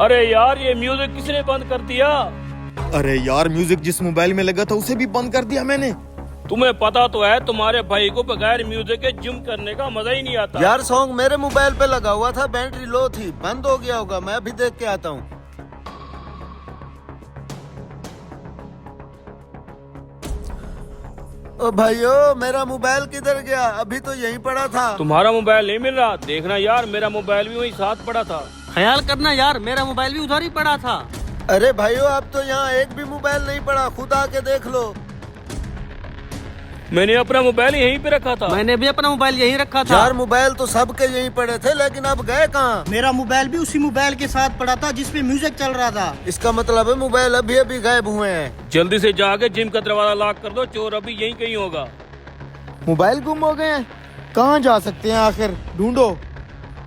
अरे यार ये म्यूजिक किसने बंद कर दिया? अरे यार म्यूजिक जिस मोबाइल में लगा था उसे भी बंद कर दिया मैंने। तुम्हें पता तो है तुम्हारे भाई को बगैर म्यूजिक के जिम करने का मजा ही नहीं आता। यार सॉन्ग मेरे मोबाइल पे लगा हुआ था, बैटरी लो थी, बंद हो गया होगा। मैं अभी देख के आता हूँ। ओ भाइयों, मेरा मोबाइल किधर गया? अभी तो यहीं पड़ा था। तुम्हारा मोबाइल नहीं मिल रहा? देखना यार मेरा मोबाइल भी वहीं साथ पड़ा था। ख्याल करना यार, मेरा मोबाइल भी उधर ही पड़ा था। अरे भाइयों, अब तो यहाँ एक भी मोबाइल नहीं पड़ा, खुद आके देख लो। मैंने अपना मोबाइल यहीं पे रखा था। मैंने भी अपना मोबाइल यहीं रखा था। यार मोबाइल तो सबके यहीं पड़े थे, लेकिन अब गए कहाँ? मेरा मोबाइल भी उसी मोबाइल के साथ पड़ा था जिसमें म्यूजिक चल रहा था। इसका मतलब है मोबाइल अभी अभी गायब हुए हैं। जल्दी से जाके जिम का दरवाजा लॉक कर दो, चोर अभी यहीं कहीं होगा। मोबाइल गुम हो गए हैं, कहाँ जा सकते हैं आखिर? ढूंढो।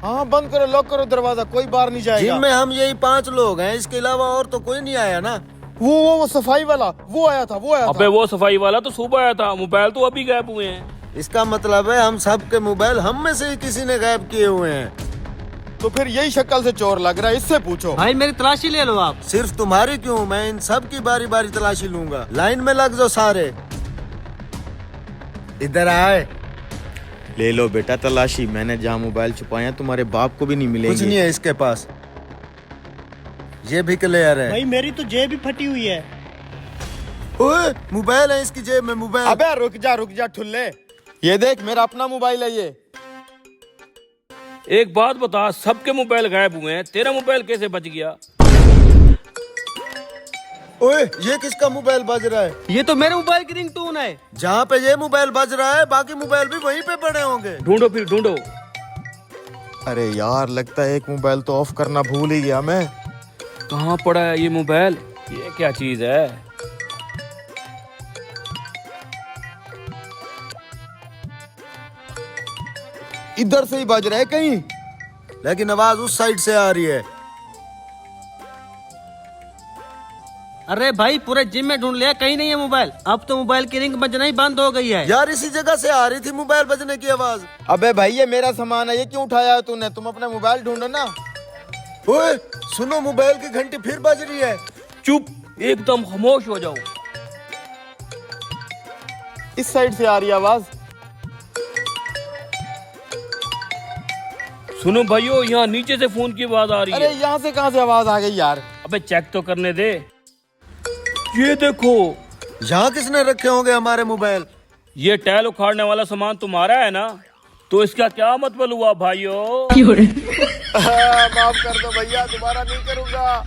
हाँ बंद करो, लॉक करो दरवाजा, कोई बाहर नहीं जाएगा। जिम में हम यही 5 लोग हैं, इसके अलावा और तो कोई नहीं आया ना। वो सफाई वाला वो आया था। अबे वो सफाई वाला तो सुबह आया था, मोबाइल तो अभी गायब हुए हैं। इसका मतलब है हम सब के मोबाइल हम में से ही किसी ने गायब किए हुए हैं। तो फिर यही शक्ल से चोर लग रहा है, इससे पूछो। भाई मेरी तलाशी ले लो आप। सिर्फ तुम्हारी क्यों, मैं इन सब की बारी बारी तलाशी लूंगा। लाइन में लग जाओ सारे। इधर आए। ले लो बेटा तलाशी। मैंने जहाँ मोबाइल छुपाया तुम्हारे बाप को भी नहीं मिलेंगे। कुछ नहीं है इसके पास। ये भी क्लियर है। भाई मेरी तो जेब भी फटी हुई है। ओए, मोबाइल है इसकी जेब में, मोबाइल। अबे रुक जा ठुल्ले, ये देख मेरा अपना मोबाइल है ये। एक बात बता, सबके मोबाइल गायब हुए हैं, तेरा मोबाइल कैसे बच गया? ओए, ये किसका मोबाइल बज रहा है? ये तो मेरे मोबाइल की रिंगटोन है। जहाँ पे ये मोबाइल बज रहा है, बाकी मोबाइल भी वहीं पे पड़े होंगे। ढूंढो फिर ढूंढो। अरे यार लगता है एक मोबाइल तो ऑफ करना भूल ही गया मैं। कहाँ पड़ा है ये मोबाइल? ये क्या चीज है? इधर से ही बज रहा है कहीं, लेकिन आवाज उस साइड से आ रही है। अरे भाई पूरे जिम में ढूंढ लिया, कहीं नहीं है मोबाइल। अब तो मोबाइल की रिंग बजना ही बंद हो गई है। यार इसी जगह से आ रही थी मोबाइल बजने की आवाज। अबे भाई ये मेरा सामान है, ये क्यों उठाया है तूने? तुम अपना मोबाइल ढूंढो ना। ओए सुनो, मोबाइल की घंटी फिर बज रही है। चुप, एकदम खामोश हो जाओ। इस साइड से आ रही है आवाज। सुनो भाइयों, यहाँ नीचे से फोन की आवाज आ रही अरे है। यहाँ से कहाँ से आवाज आ गई यार? अबे चेक तो करने दे। ये देखो, यहाँ किसने रखे होंगे हमारे मोबाइल? ये टाइल उखाड़ने वाला सामान तुम्हारा है ना? तो इसका क्या मतलब हुआ भाइयों? माफ कर दो भैया, दोबारा नहीं करूंगा।